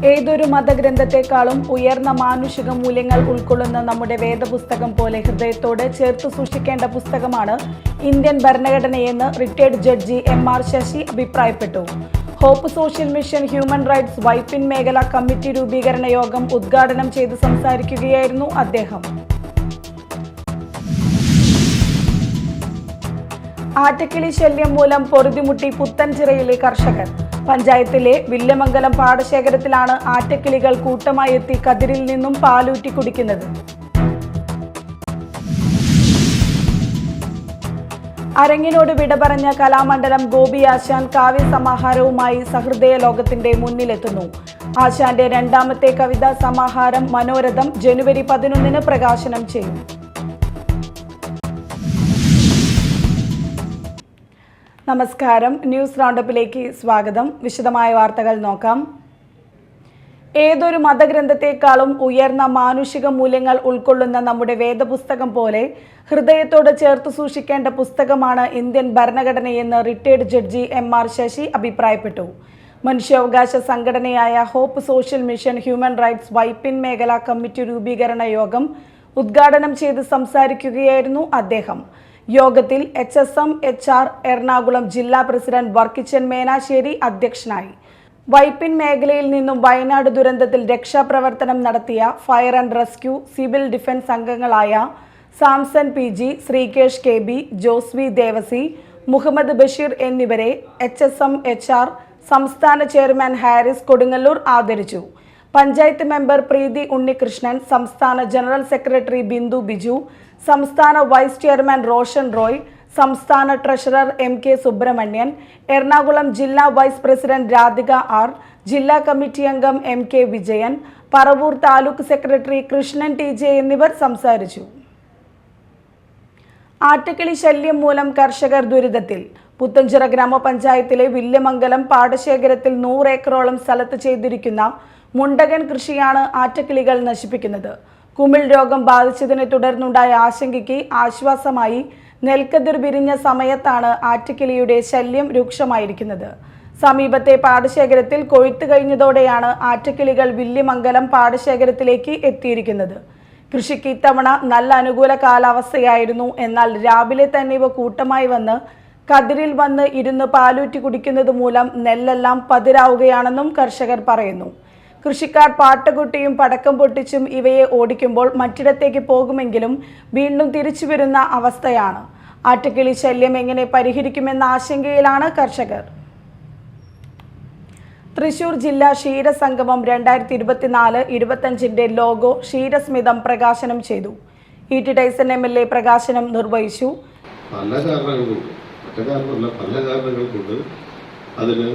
ഏതൊരു മതഗ്രന്ഥത്തെക്കാളും ഉയർന്ന മാനുഷിക മൂല്യങ്ങൾ ഉൾക്കൊള്ളുന്ന നമ്മുടെ വേദപുസ്തകം പോലെ ഹൃദയത്തോട് ചേർത്ത് സൂക്ഷിക്കേണ്ട പുസ്തകമാണ് ഇന്ത്യൻ ഭരണഘടനയെന്ന് റിട്ടയർഡ് ജഡ്ജി എം.ആർ. ശശി അഭിപ്രായപ്പെട്ടു. Hope Social Mission Human Rights Vypin മേഖല കമ്മിറ്റി രൂപീകരണ യോഗം ഉദ്ഘാടനം ചെയ്ത് സംസാരിക്കുകയായിരുന്നു അദ്ദേഹം. ആറ്റക്കിളി ശല്യം മൂലം പൊറുതിമുട്ടി പുത്തൻചിറയിലെ കർഷകർ. പഞ്ചായത്തിലെ വില്യമംഗലം പാടശേഖരത്തിലാണ് ആറ്റക്കിളികൾ കൂട്ടമായി എത്തി കതിരിൽ നിന്നും പാലൂറ്റി കുടിക്കുന്നത്. അരങ്ങിനോട് വിട പറഞ്ഞ കലാമണ്ഡലം ഗോപി ആശാൻ കാവ്യസമാഹാരവുമായി സഹൃദയ ലോകത്തിന്റെ മുന്നിലെത്തുന്നു. ആശാന്റെ രണ്ടാമത്തെ കവിതാ സമാഹാരം മനോരഥം ജനുവരി 11 പ്രകാശനം ചെയ്യും. നമസ്കാരം, ന്യൂസ് റൗണ്ടപ്പിലേക്ക് സ്വാഗതം. വിശദമായ വാർത്തകൾ നോക്കാം. ഏതൊരു മതഗ്രന്ഥത്തെക്കാളും ഉയർന്ന മാനുഷിക മൂല്യങ്ങൾ ഉൾക്കൊള്ളുന്ന നമ്മുടെ വേദപുസ്തകം പോലെ ഹൃദയത്തോട് ചേർത്ത് സൂക്ഷിക്കേണ്ട പുസ്തകമാണ് ഇന്ത്യൻ ഭരണഘടനയെന്ന് റിട്ടയർഡ് ജഡ്ജി എം.ആർ. ശശി അഭിപ്രായപ്പെട്ടു. മനുഷ്യാവകാശ സംഘടനയായ Hope Social Mission Human Rights Vypin മേഖല കമ്മിറ്റി രൂപീകരണ യോഗം ഉദ്ഘാടനം ചെയ്ത് സംസാരിക്കുകയായിരുന്നു അദ്ദേഹം. യോഗത്തിൽ HSM-HR എറണാകുളം ജില്ലാ പ്രസിഡന്റ് വർക്കിച്ചൻ മേനാശ്ശേരി അധ്യക്ഷനായി. വൈപ്പിൻ മേഖലയിൽ നിന്നും വയനാട് ദുരന്തത്തിൽ രക്ഷാപ്രവർത്തനം നടത്തിയ fire and rescue civil defence അംഗങ്ങളായ സാംസൺ PG, ശ്രീകേഷ് KB, ജോസ്വി ദേവസി, മുഹമ്മദ് ബഷീർ എന്നിവരെ HSM-HR സംസ്ഥാന ചെയർമാൻ ഹാരിസ് കൊടുങ്ങല്ലൂർ ആദരിച്ചു. പഞ്ചായത്ത് മെമ്പർ പ്രീതി ഉണ്ണികൃഷ്ണൻ, സംസ്ഥാന ജനറൽ സെക്രട്ടറി ബിന്ദു ബിജു, സംസ്ഥാന വൈസ് ചെയർമാൻ റോഷൻ റോയ്, സംസ്ഥാന ട്രഷറർ MK സുബ്രഹ്മണ്യൻ, എറണാകുളം ജില്ലാ വൈസ് പ്രസിഡന്റ് രാധിക R, ജില്ലാ കമ്മിറ്റി അംഗം MK Vijayan, Paravur taluk secretary Krishnan TJ എന്നിവർ സംസാരിച്ചു. ആറ്റക്കിളി ശല്യം മൂലം കർഷകർ ദുരിതത്തിൽ. പുത്തഞ്ചിറ ഗ്രാമപഞ്ചായത്തിലെ വില്യമംഗലം പാടശേഖരത്തിൽ 100 ഏക്കറോളം സ്ഥലത്ത് ചെയ്തിരിക്കുന്ന മുണ്ടകൻ കൃഷിയാണ് ആറ്റക്കിളികൾ നശിപ്പിക്കുന്നത്. കുമിൾ രോഗം ബാധിച്ചതിനെ തുടർന്നുണ്ടായ ആശങ്കയ്ക്ക് ആശ്വാസമായി നെൽക്കതിർ വിരിഞ്ഞ സമയത്താണ് ആറ്റക്കിളിയുടെ ശല്യം രൂക്ഷമായിരിക്കുന്നത്. സമീപത്തെ പാടശേഖരത്തിൽ കൊയ്ത്ത് കഴിഞ്ഞതോടെയാണ് ആറ്റക്കിളികൾ വില്യമംഗലം പാടശേഖരത്തിലേക്ക് എത്തിയിരിക്കുന്നത്. കൃഷിക്ക് ഇത്തവണ നല്ല അനുകൂല കാലാവസ്ഥയായിരുന്നു. എന്നാൽ രാവിലെ തന്നെ ഇവ കൂട്ടമായി വന്ന് കതിരിൽ വന്ന് ഇരുന്ന് പാലൂറ്റി കുടിക്കുന്നത് മൂലം നെല്ലെല്ലാം പതിരാവുകയാണെന്നും കർഷകർ പറയുന്നു. കൃഷിക്കാർ പാട്ടകുട്ടിയും പടക്കം പൊട്ടിച്ചും ഇവയെ ഓടിക്കുമ്പോൾ മറ്റിടത്തേക്ക് പോകുമെങ്കിലും വീണ്ടും തിരിച്ചു വരുന്ന അവസ്ഥയാണ്. ആറ്റക്കിളി ശല്യം എങ്ങനെ പരിഹരിക്കുമെന്ന ആശങ്കയിലാണ് കർഷകർ. തൃശൂർ ജില്ലാ ക്ഷീരസംഗമം 2024-25 ലോഗോ ക്ഷീരസ്മിതം പ്രകാശനം ചെയ്തു. E.T. ടൈസൺ MLA പ്രകാശനം നിർവഹിച്ചു. പല കാരണങ്ങൾ കൊണ്ട് അതിന്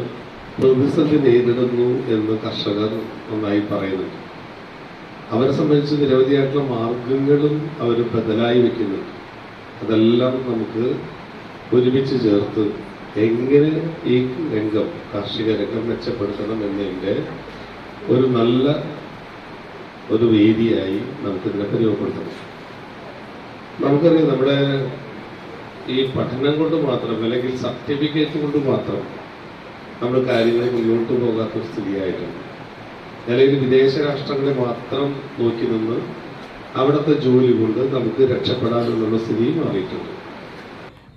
പ്രതിസന്ധി നേരിടുന്നു എന്ന് കർഷകർ നന്നായി പറയുന്നുണ്ട്. അവരെ സംബന്ധിച്ച് നിരവധിയായിട്ടുള്ള മാർഗങ്ങളും അവർ ബദലായി വെക്കുന്നുണ്ട്. അതെല്ലാം നമുക്ക് ഒരുമിച്ച് ചേർത്ത് എങ്ങനെ ഈ രംഗം, കാർഷിക രംഗം മെച്ചപ്പെടുത്തണം എന്നതിൻ്റെ ഒരു നല്ല ഒരു വേദിയായി നമുക്കിതിനെ പരിചയപ്പെടുത്തണം. നമുക്കറിയാം, നമ്മുടെ ഈ പഠനം കൊണ്ട് മാത്രം അല്ലെങ്കിൽ സർട്ടിഫിക്കറ്റ് കൊണ്ട് മാത്രം നമ്മൾ കാര്യങ്ങൾ മുന്നോട്ട് പോകാത്തൊരു സ്ഥിതിയായിട്ടുണ്ട്. അല്ലെങ്കിൽ വിദേശ രാഷ്ട്രങ്ങളെ മാത്രം നോക്കി നിന്ന് അവിടുത്തെ ജോലി കൊണ്ട് നമുക്ക് രക്ഷപ്പെടാമെന്നുള്ള സ്ഥിതി മാറിയിട്ടുണ്ട്.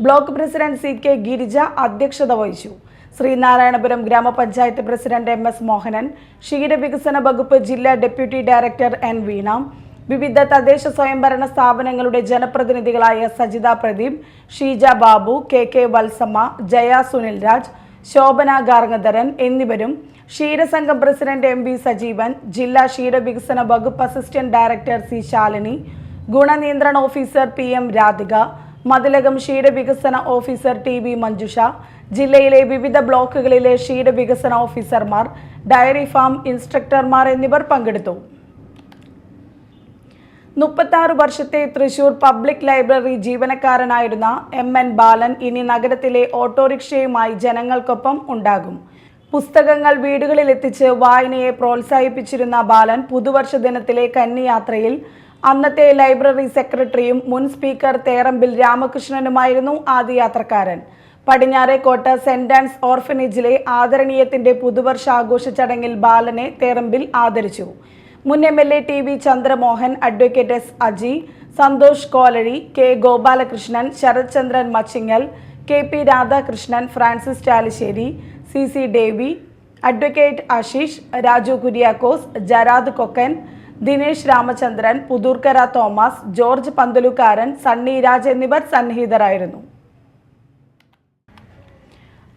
ബ്ലോക്ക് പ്രസിഡന്റ് CK ഗിരിജ അധ്യക്ഷത വഹിച്ചു. ശ്രീനാരായണപുരം ഗ്രാമപഞ്ചായത്ത് പ്രസിഡന്റ് MS മോഹനൻ, ക്ഷീരവികസന വകുപ്പ് ജില്ലാ ഡെപ്യൂട്ടി ഡയറക്ടർ N വീണ, വിവിധ തദ്ദേശ സ്വയംഭരണ സ്ഥാപനങ്ങളുടെ ജനപ്രതിനിധികളായ സജിത പ്രദീപ്, ഷീജ ബാബു, KK വത്സമ്മ, ജയ സുനിൽ രാജ്, ശോഭന ഗാർഗധരൻ എന്നിവരും, ക്ഷീരസംഘം പ്രസിഡന്റ് MV സജീവൻ, ജില്ലാ ക്ഷീരവികസന വകുപ്പ് അസിസ്റ്റന്റ് ഡയറക്ടർ C ശാലിനി, ഗുണനിയന്ത്രണ ഓഫീസർ PM രാധിക, മതിലകം ക്ഷീരവികസന ഓഫീസർ TB മഞ്ജുഷ, ജില്ലയിലെ വിവിധ ബ്ലോക്കുകളിലെ ക്ഷീരവികസന ഓഫീസർമാർ, ഡയറി ഫാം ഇൻസ്ട്രക്ടർമാർ എന്നിവർ പങ്കെടുത്തു. 36 വർഷത്തെ തൃശൂർ പബ്ലിക് ലൈബ്രറി ജീവനക്കാരനായിരുന്ന MN ബാലൻ ഇനി നഗരത്തിലെ ഓട്ടോറിക്ഷയുമായി ജനങ്ങൾക്കൊപ്പം ഉണ്ടാകും. പുസ്തകങ്ങൾ വീടുകളിൽ എത്തിച്ച് വായനയെ പ്രോത്സാഹിപ്പിച്ചിരുന്ന ബാലൻ പുതുവർഷ ദിനത്തിലെ കന്നിയാത്രയിൽ അന്നത്തെ ലൈബ്രറി സെക്രട്ടറിയും മുൻ സ്പീക്കർ തേറമ്പിൽ രാമകൃഷ്ണനുമായിരുന്നു ആദ്യ യാത്രക്കാരൻ. പടിഞ്ഞാറേക്കോട്ട സെന്റ് ആൻസ് ഓർഫനേജിലെ ആദരണീയത്തിന്റെ പുതുവർഷാഘോഷ ചടങ്ങിൽ ബാലനെ തേറമ്പിൽ ആദരിച്ചു. മുൻ MLA TV Chandramohan, advocate S Aji, Santhosh Kolazhi, K Gopalakrishnan, Sarath Chandran Machingal, KP Radhakrishnan, Francis Chalissery, CC Davy, advocate Ashish, Raju Kuriakose, Jarad Kokkan, Dinesh Ramachandran, Puthurkkara Thomas, George Panthalukaran, Sunny Raj എന്നിവർ സന്നിഹിതരായിരുന്നു.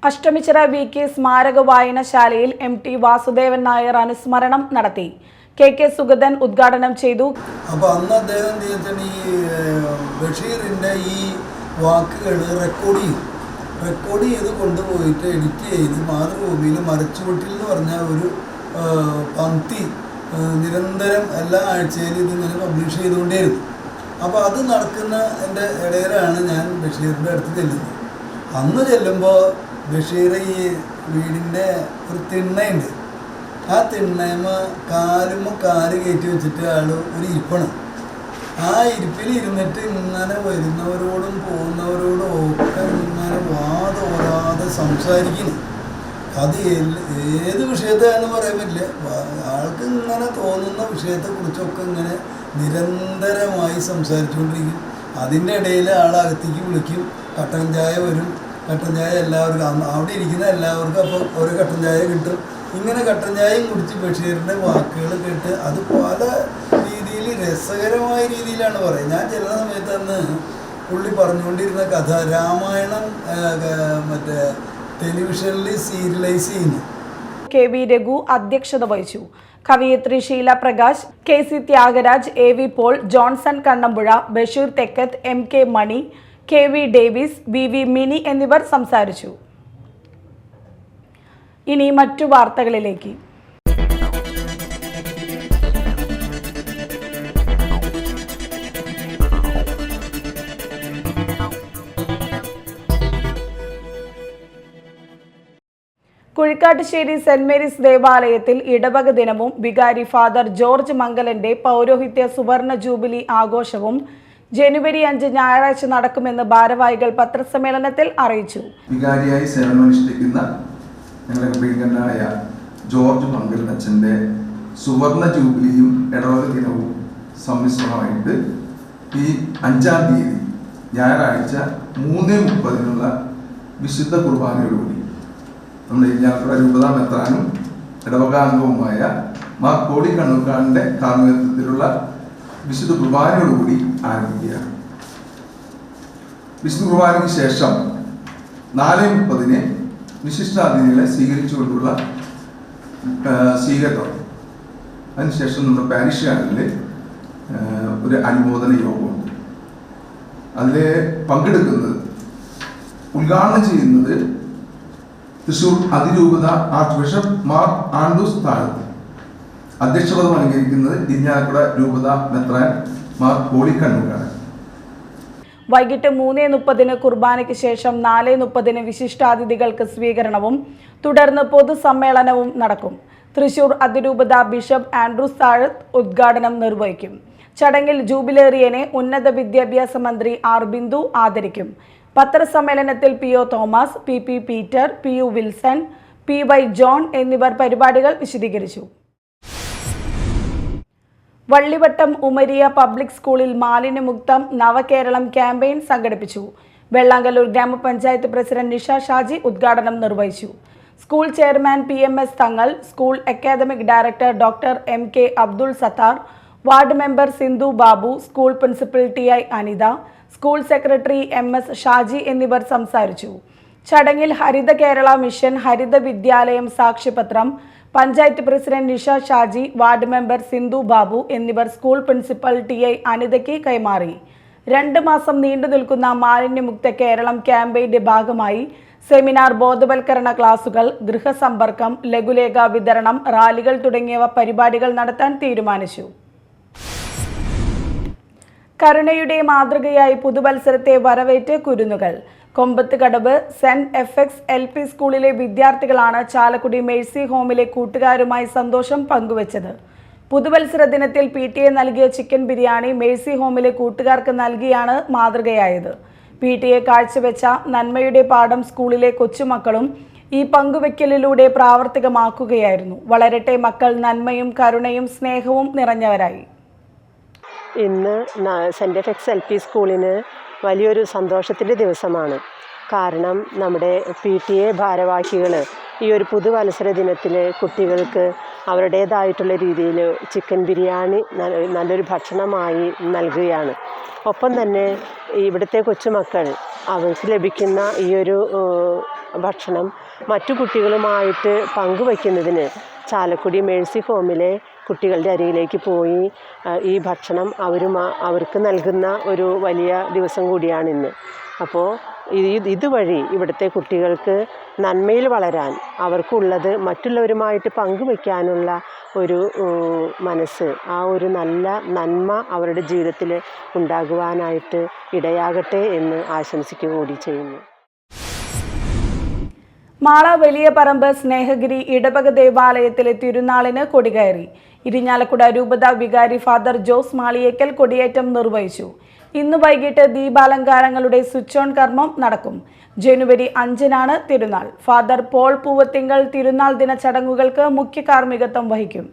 അഷ്ടമിച്ചിറ VK സ്മാരക വായനശാലയിൽ MT വാസുദേവൻ നായർ അനുസ്മരണം നടത്തി. KK സുഗതൻ ഉദ്ഘാടനം ചെയ്തു. അപ്പോൾ അന്ന് അദ്ദേഹം ഈ ബഷീറിൻ്റെ ഈ വാക്കുകൾ റെക്കോർഡ് ചെയ്ത് കൊണ്ടുപോയിട്ട് എഡിറ്റ് ചെയ്ത് മാതൃഭൂമിയിൽ മരച്ചുവട്ടിൽ എന്ന് പറഞ്ഞ ഒരു പങ്ക്തി നിരന്തരം എല്ലാ ആഴ്ചയിലും ഇതിങ്ങനെ പബ്ലിഷ് ചെയ്തുകൊണ്ടേയിരുന്നു. അപ്പോൾ അത് നടക്കുന്ന എൻ്റെ ഇടയിലാണ് ഞാൻ ബഷീറിൻ്റെ അടുത്ത് ചെല്ലുന്നത്. അന്ന് ചെല്ലുമ്പോൾ ബഷീർ ഈ വീടിൻ്റെ ഒരു തിണ്ണയുണ്ട്. ആ തിണ്ണയമ്മ കാല് കയറ്റി വെച്ചിട്ട് ആൾ ഒരു ഇരിപ്പാണ്. ആ ഇരിപ്പിൽ ഇരുന്നിട്ട് ഇങ്ങനെ വരുന്നവരോടും പോകുന്നവരോടും ഒക്കെ ഇങ്ങനെ വാദോരാതെ സംസാരിക്കുന്നു. അത് ഏത് വിഷയത്തെയാണെന്ന് പറയാൻ പറ്റില്ല. ആൾക്ക് ഇങ്ങനെ തോന്നുന്ന വിഷയത്തെക്കുറിച്ചൊക്കെ ഇങ്ങനെ നിരന്തരമായി സംസാരിച്ചുകൊണ്ടിരിക്കും. അതിൻ്റെ ഇടയിൽ ആളകത്തേക്ക് വിളിക്കും, കട്ടൻ ചായ വരും. കട്ടൻ ചായ എല്ലാവർക്കും അവിടെ ഇരിക്കുന്ന എല്ലാവർക്കും അപ്പോൾ ഒരു കട്ടൻ ചായ കിട്ടും. ഇങ്ങനെ കട്ടൻ ചായയും കുടിച്ച് ബഷീറിൻ്റെ വാക്കുകൾ കേട്ട് അത് പല രീതിയിൽ രസകരമായ രീതിയിലാണ് പറയുന്നത്. ഞാൻ ചെല്ലുന്ന സമയത്ത് അന്ന് പുള്ളി പറഞ്ഞുകൊണ്ടിരുന്ന കഥ രാമായണം മറ്റേ ടെലിവിഷനിൽ സീരിയലൈസ് ചെയ്യുന്നു. KV രഘു അധ്യക്ഷത വഹിച്ചു. കവയിത്രി Sheela Prakash, KC Thyagaraj, AV Paul, Johnson Kannampuzha, Basheer Thekkath, MK Mani, KV Davis, VV Mini എന്നിവർ സംസാരിച്ചു. ഇനി മറ്റു വാർത്തകളിലേക്ക്. കുഴിക്കാട്ടുശ്ശേരി സെന്റ് മേരീസ് ദേവാലയത്തിൽ ഇടവക ദിനവും വികാരി ഫാദർ ജോർജ് മംഗലന്റെ പൗരോഹിത്യ സുവർണ ജൂബിലി ആഘോഷവും ജനുവരി 5 ഞായറാഴ്ച നടക്കുമെന്ന് ഭാരവാഹികൾ പത്രസമ്മേളനത്തിൽ അറിയിച്ചു. വികാരിയായി സേവനമനുഷ്ഠിക്കുന്ന ഞങ്ങളുടെ പ്രിയങ്കരനായ ജോർജ് മംഗലൻ അച്ഛൻ്റെ സുവർണ ജൂബിലിയും ഇടവക ദിനവും സമ്മിശ്രമായിട്ട് ഈ 5-ാം തീയതി ഞായറാഴ്ച 3:30 വിശുദ്ധ കുർബാനയോടുകൂടി നമ്മുടെ ഇരിഞ്ഞാലക്കുട രൂപതാ മെത്രാനും ഇടവകാംഗവുമായ മാർ കോടി കണ്ണൂർക്കാടിൻ്റെ കാർമ്മികത്വത്തിലുള്ള വിശുദ്ധ കുർബാനയോടുകൂടി ആരംഭിക്കുകയാണ്. വിശുദ്ധ കുർബാനയ്ക്ക് ശേഷം 4:30 വിശിഷ്ടാതിഥികളെ സ്വീകരിച്ചുകൊണ്ടുള്ള സ്വീകരണം. അതിനുശേഷം നമ്മുടെ പാരിഷ് ഹാളിൽ ഒരു അനുമോദന യോഗമുണ്ട്. അതിൽ പങ്കെടുക്കുന്നത് ഉദ്ഘാടനം ചെയ്യുന്നത് തൃശ്ശൂർ അതിരൂപത ആർച്ച് ബിഷപ്പ് മാർ ആൻഡ്രൂസ് താഴത്ത്, അധ്യക്ഷപദം അലങ്കരിക്കുന്നത് ഇരിഞ്ഞാലക്കുട രൂപത മെത്രാൻ മാർ കോടി കണ്ണൂർക്കാട്. വൈകിട്ട് 3:30 കുർബാനയ്ക്ക് ശേഷം 4:30 വിശിഷ്ടാതിഥികൾക്ക് സ്വീകരണവും തുടർന്ന് പൊതുസമ്മേളനവും നടക്കും. തൃശൂർ അതിരൂപത ബിഷപ്പ് ആൻഡ്രൂസ് താഴത്ത് ഉദ്ഘാടനം നിർവഹിക്കും. ചടങ്ങിൽ ജൂബിലേറിയനെ ഉന്നത വിദ്യാഭ്യാസ മന്ത്രി ആർ ബിന്ദു ആദരിക്കും. പത്രസമ്മേളനത്തിൽ PO Thomas, PP Peter, PU Wilson, PY John എന്നിവർ പരിപാടികൾ വിശദീകരിച്ചു. വള്ളിവട്ടം ഉമരിയ പബ്ലിക് സ്കൂളിൽ മാലിന്യമുക്തം നവകേരളം ക്യാമ്പയിൻ സംഘടിപ്പിച്ചു. വെള്ളാങ്കല്ലൂർ ഗ്രാമപഞ്ചായത്ത് പ്രസിഡന്റ് നിഷ ഷാജി ഉദ്ഘാടനം നിർവഹിച്ചു. School chairman PMS Thangal, school academic director doctor MK Abdul Sathar, ward member Sindhu Babu, school principal TI Anitha, school secretary MS Shaji എന്നിവർ സംസാരിച്ചു. ചടങ്ങിൽ ഹരിത കേരള മിഷൻ, ഹരിത വിദ്യാലയം സാക്ഷ്യപത്രം panchayat president Nisha Shaji, ward member Sindhu Babu എന്നിവർ സ്കൂൾ പ്രിൻസിപ്പൽ TI അനിതയ്ക്ക് കൈമാറി. 2 മാസം നീണ്ടു നിൽക്കുന്ന മാലിന്യമുക്ത കേരളം ക്യാമ്പയിന്റെ ഭാഗമായി സെമിനാർ, ബോധവൽക്കരണ ക്ലാസുകൾ, ഗൃഹസമ്പർക്കം, ലഘുലേഖ വിതരണം, റാലികൾ തുടങ്ങിയവ പരിപാടികൾ നടത്താൻ തീരുമാനിച്ചു. കരുണയുടെ മാതൃകയായി പുതുവത്സരത്തെ വരവേറ്റ് കുരുന്നുകൾ. കൊമ്പത്ത് കടവ് സെന്റ് FX LP സ്കൂളിലെ വിദ്യാർത്ഥികളാണ് ചാലക്കുടി മേഴ്സി ഹോമിലെ കൂട്ടുകാരുമായി സന്തോഷം പങ്കുവച്ചത്. പുതുവത്സര ദിനത്തിൽ PTA നൽകിയ ചിക്കൻ ബിരിയാണി മേഴ്സി ഹോമിലെ കൂട്ടുകാർക്ക് നൽകിയാണ് മാതൃകയായത്. PTA കാഴ്ചവെച്ച നന്മയുടെ പാഠം സ്കൂളിലെ കൊച്ചുമക്കളും ഈ പങ്കുവെക്കലിലൂടെ പ്രാവർത്തികമാക്കുകയായിരുന്നു. വളരട്ടെ മക്കൾ നന്മയും കരുണയും സ്നേഹവും നിറഞ്ഞവരായി. ഇന്ന് സെൻറ് എഫെക്സ് LP സ്കൂളിന് വലിയൊരു സന്തോഷത്തിൻ്റെ ദിവസമാണ്. കാരണം നമ്മുടെ PTA ഭാരവാഹികൾ ഈ ഒരു പുതുവത്സര ദിനത്തിൽ കുട്ടികൾക്ക് അവരുടേതായിട്ടുള്ള രീതിയിൽ ചിക്കൻ ബിരിയാണി നല്ലൊരു ഭക്ഷണമായി നൽകുകയാണ്. ഒപ്പം തന്നെ ഇവിടുത്തെ കൊച്ചുമക്കൾ അവർക്ക് ലഭിക്കുന്ന ഈ ഒരു ഭക്ഷണം മറ്റു കുട്ടികളുമായിട്ട് പങ്കുവയ്ക്കുന്നതിന് ചാലക്കുടി മേഴ്സി ഹോമിലെ കുട്ടികളുടെ അരികിലേക്ക് പോയി ഈ ഭക്ഷണം അവർക്ക് നൽകുന്ന ഒരു വലിയ ദിവസം കൂടിയാണിന്ന്. അപ്പോൾ ഇതുവഴി ഇവിടുത്തെ കുട്ടികൾക്ക് നന്മയിൽ വളരാൻ, അവർക്കുള്ളത് മറ്റുള്ളവരുമായിട്ട് പങ്കുവയ്ക്കാനുള്ള ഒരു മനസ്സ്, ആ ഒരു നല്ല നന്മ അവരുടെ ജീവിതത്തിൽ ഉണ്ടാകുവാനായിട്ട് ഇടയാകട്ടെ എന്ന് ആശംസിക്കുക കൂടി ചെയ്യുന്നു. മാള വലിയ പറമ്പ് സ്നേഹഗിരി ഇടവക ദേവാലയത്തിലെ തിരുനാളിന് കൊടികയറി. ഇരിഞ്ഞാലക്കുട രൂപത വികാരി ഫാദർ ജോസ് മാളിയേക്കൽ കൊടിയേറ്റം നിർവഹിച്ചു. ഇന്ന് വൈകിട്ട് ദീപാലങ്കാരങ്ങളുടെ സ്വിച്ച് ഓൺ കർമ്മം നടക്കും. ജനുവരി 5-നാണ് തിരുനാൾ. ഫാദർ പോൾ പൂവത്തിങ്കൽ തിരുനാൾ ദിന ചടങ്ങുകൾക്ക് മുഖ്യ കാർമ്മികത്വം വഹിക്കും.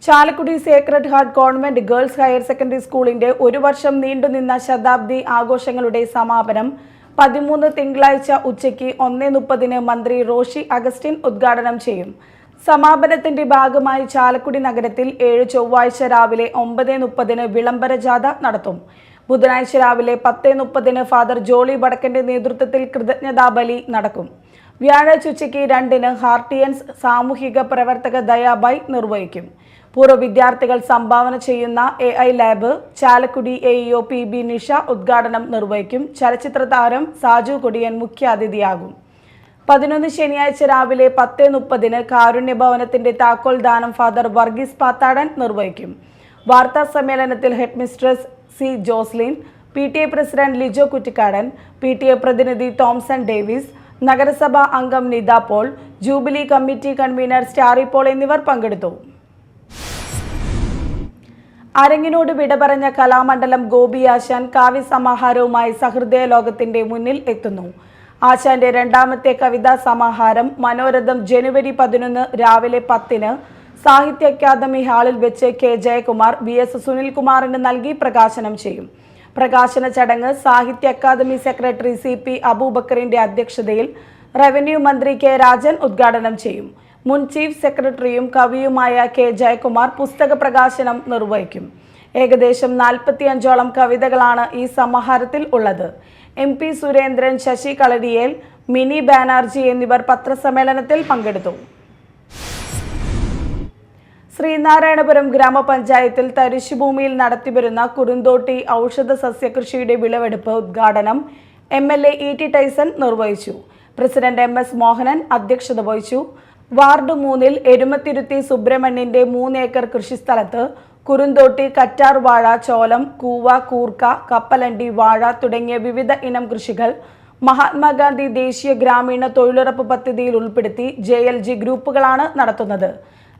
Chalakudy Sacred heart government girls higher secondary സ്കൂളിന്റെ ഒരു വർഷം നീണ്ടുനിന്ന ശതാബ്ദി ആഘോഷങ്ങളുടെ സമാപനം 13 തിങ്കളാഴ്ച ഉച്ചയ്ക്ക് 1:30 മന്ത്രി റോഷി അഗസ്റ്റിൻ ഉദ്ഘാടനം ചെയ്യും. സമാപനത്തിന്റെ ഭാഗമായി ചാലക്കുടി നഗരത്തിൽ 7 ചൊവ്വാഴ്ച രാവിലെ 9:30 വിളംബര ജാഥ നടത്തും. ബുധനാഴ്ച രാവിലെ 10:30 ഫാദർ ജോളി വടക്കന്റെ നേതൃത്വത്തിൽ കൃതജ്ഞതാബലി നടക്കും. വ്യാഴാഴ്ച ഉച്ചയ്ക്ക് 2 ഹാർട്ടിയൻസ് സാമൂഹിക പ്രവർത്തക ദയാബായ് നിർവഹിക്കും. പൂർവ്വ വിദ്യാർത്ഥികൾ സംഭാവന ചെയ്യുന്ന AI lab Chalakudy AEO PB Nisha ഉദ്ഘാടനം നിർവഹിക്കും. ചലച്ചിത്ര താരം സാജു കൊടിയൻ മുഖ്യാതിഥിയാകും. 11 ശനിയാഴ്ച രാവിലെ 10:30 കാരുണ്യഭവനത്തിന്റെ താക്കോൽ ദാനം ഫാദർ വർഗീസ് പാത്താടൻ നിർവഹിക്കും. വാർത്താ സമ്മേളനത്തിൽ headmistress C Joslin, PTA president Lijo Kuttikkadan, PTA പ്രതിനിധി തോംസൺ ഡേവിസ്, നഗരസഭാ അംഗം Nitha Paul, jubilee committee convener Starry Paul എന്നിവർ പങ്കെടുത്തു. അരങ്ങിനോട് വിട പറഞ്ഞ കലാമണ്ഡലം ഗോപി ആശാൻ കാവ്യസമാഹാരവുമായി സഹൃദയ ലോകത്തിന്റെ മുന്നിൽ എത്തുന്നു. ആശാന്റെ രണ്ടാമത്തെ കവിതാ സമാഹാരം മനോരഥം ജനുവരി 11 രാവിലെ 10 സാഹിത്യ അക്കാദമി ഹാളിൽ വെച്ച് K ജയകുമാർ VS സുനിൽകുമാറിന് നൽകി പ്രകാശനം ചെയ്യും. പ്രകാശന ചടങ്ങ് സാഹിത്യ അക്കാദമി സെക്രട്ടറി CP അബൂബക്കറിന്റെ അധ്യക്ഷതയിൽ റവന്യൂ മന്ത്രി K രാജൻ ഉദ്ഘാടനം ചെയ്യും. മുൻ ചീഫ് സെക്രട്ടറിയും കവിയുമായ K ജയകുമാർ പുസ്തക പ്രകാശനം നിർവഹിക്കും. ഏകദേശം 45ഓളം കവിതകളാണ് ഈ സമാഹാരത്തിൽ ഉള്ളത്. MP സുരേന്ദ്രൻ, ശശി കളരിയേൽ, മിനി ബാനർജി എന്നിവർ പത്രസമ്മേളനത്തിൽ പങ്കെടുത്തു. ശ്രീനാരായണപുരം ഗ്രാമപഞ്ചായത്തിൽ തരിശുഭൂമിയിൽ നടത്തിവരുന്ന കുറുന്തോട്ടി ഔഷധ സസ്യകൃഷിയുടെ വിളവെടുപ്പ് ഉദ്ഘാടനം MLA E.T. ടൈസൺ നിർവഹിച്ചു. പ്രസിഡന്റ് MS മോഹനൻ അധ്യക്ഷത വഹിച്ചു. വാർഡ് 3-ൽ എരുമത്തിരുത്തി സുബ്രഹ്മണ്യന്റെ 3 ഏക്കർ കൃഷിസ്ഥലത്ത് കുറുന്തോട്ടി, കറ്റാർ വാഴ, ചോലം, കൂവ, കൂർക്ക, കപ്പലണ്ടി, വാഴ തുടങ്ങിയ വിവിധ ഇനം കൃഷികൾ മഹാത്മാഗാന്ധി ദേശീയ ഗ്രാമീണ തൊഴിലുറപ്പ് പദ്ധതിയിൽ ഉൾപ്പെടുത്തി JLG ഗ്രൂപ്പുകളാണ് നടത്തുന്നത്.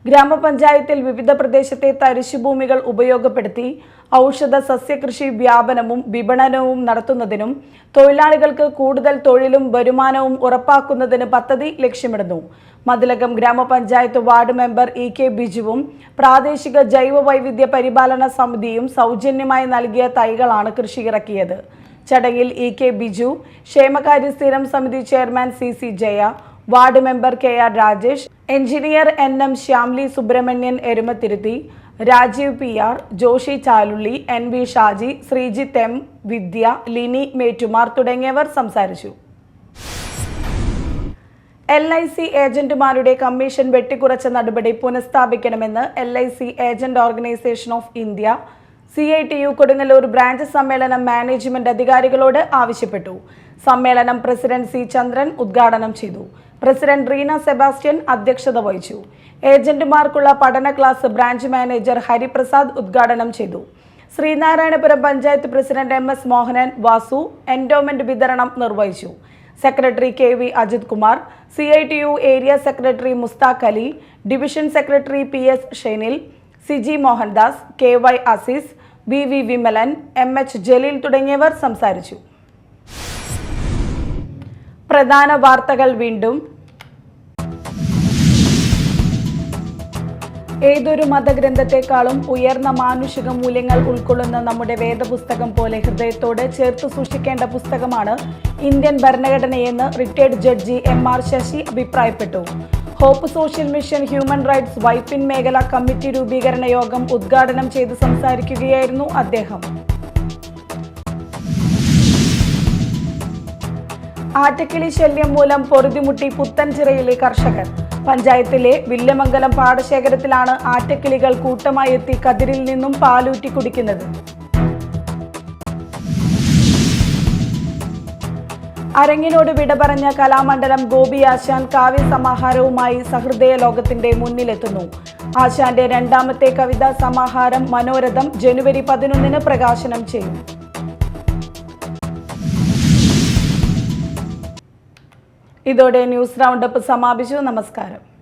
ഗ്രാമപഞ്ചായത്തിൽ വിവിധ പ്രദേശത്തെ തരിശുഭൂമികൾ ഉപയോഗപ്പെടുത്തി ഔഷധ സസ്യകൃഷി വ്യാപനവും വിപണനവും നടത്തുന്നതിനും തൊഴിലാളികൾക്ക് കൂടുതൽ തൊഴിലും വരുമാനവും ഉറപ്പാക്കുന്നതിന് പദ്ധതി ലക്ഷ്യമിടുന്നു. മതിലകം ഗ്രാമപഞ്ചായത്ത് വാർഡ് മെമ്പർ EK ബിജുവും പ്രാദേശിക ജൈവ വൈവിധ്യ പരിപാലന സമിതിയും സൗജന്യമായി നൽകിയ തൈകളാണ് കൃഷി ഇറക്കിയത്. ചടങ്ങിൽ EK ബിജു, ക്ഷേമകാര്യ സ്ഥിരം സമിതി chairman CC Jaya, ward member KR Rajesh, engineer NM Shyamli Subrahmanyan Erumathiruthi, Rajeev PR, Joshy Chalulli, NV Shaji, Sreejith M, Vidya, Lini മേറ്റുമാർ തുടങ്ങിയവർ സംസാരിച്ചു. LIC ഏജന്റുമാരുടെ കമ്മീഷൻ വെട്ടിക്കുറച്ച നടപടി പുനഃസ്ഥാപിക്കണമെന്ന് LIC agent organisation of India CITU Kodungallur branch സമ്മേളനം മാനേജ്മെന്റ് അധികാരികളോട് ആവശ്യപ്പെട്ടു. സമ്മേളനം പ്രസിഡന്റ് C ചന്ദ്രൻ ഉദ്ഘാടനം ചെയ്തു. പ്രസിഡന്റ് റീന സെബാസ്റ്റ്യൻ അധ്യക്ഷത വഹിച്ചു. ഏജന്റുമാർക്കുള്ള പഠന ക്ലാസ് ബ്രാഞ്ച് മാനേജർ ഹരിപ്രസാദ് ഉദ്ഘാടനം ചെയ്തു. Sreenarayanapuram panchayat president MS Mohanan Vasu endowment വിതരണം നിർവഹിച്ചു. Secretary KV Ajith Kumar, CITU area secretary Mustaq Ali, division secretary PS Shenil, CG Mohandas, KY Azeez, VV Vimalan, MH Jaleel തുടങ്ങിയവർ സംസാരിച്ചു. പ്രധാന വാർത്തകൾ വീണ്ടും. ഏതൊരു മതഗ്രന്ഥത്തെക്കാളും ഉയർന്ന മാനുഷിക മൂല്യങ്ങൾ ഉൾക്കൊള്ളുന്ന നമ്മുടെ വേദപുസ്തകം പോലെ ഹൃദയത്തോട് ചേർത്ത് സൂക്ഷിക്കേണ്ട പുസ്തകമാണ് ഇന്ത്യൻ ഭരണഘടനയെന്ന് റിട്ടയർഡ് ജഡ്ജി MR ശശി അഭിപ്രായപ്പെട്ടു. Hope Social Mission Human Rights Vypin മേഖല കമ്മിറ്റി രൂപീകരണ യോഗം ഉദ്ഘാടനം ചെയ്ത് സംസാരിക്കുകയായിരുന്നു അദ്ദേഹം. ആറ്റക്കിളി ശല്യം മൂലം പൊറുതിമുട്ടി പുത്തൻചിറയിലെ കർഷകർ. പഞ്ചായത്തിലെ വില്യമംഗലം പാടശേഖരത്തിലാണ് ആറ്റക്കിളികൾ കൂട്ടമായി എത്തി കതിരിൽ നിന്നും പാലൂറ്റി കുടിക്കുന്നത്. അരങ്ങിനോട് വിട പറഞ്ഞ കലാമണ്ഡലം ഗോപി ആശാൻ കാവ്യ സമാഹാരവുമായി സഹൃദയ ലോകത്തിന്റെ മുന്നിലെത്തുന്നു. ആശാന്റെ രണ്ടാമത്തെ കവിതാ സമാഹാരം മനോരഥം ജനുവരി 11 പ്രകാശനം ചെയ്യും. ഇതോടെ ന്യൂസ് റൗണ്ടപ്പ് സമാപിച്ചു. നമസ്കാരം.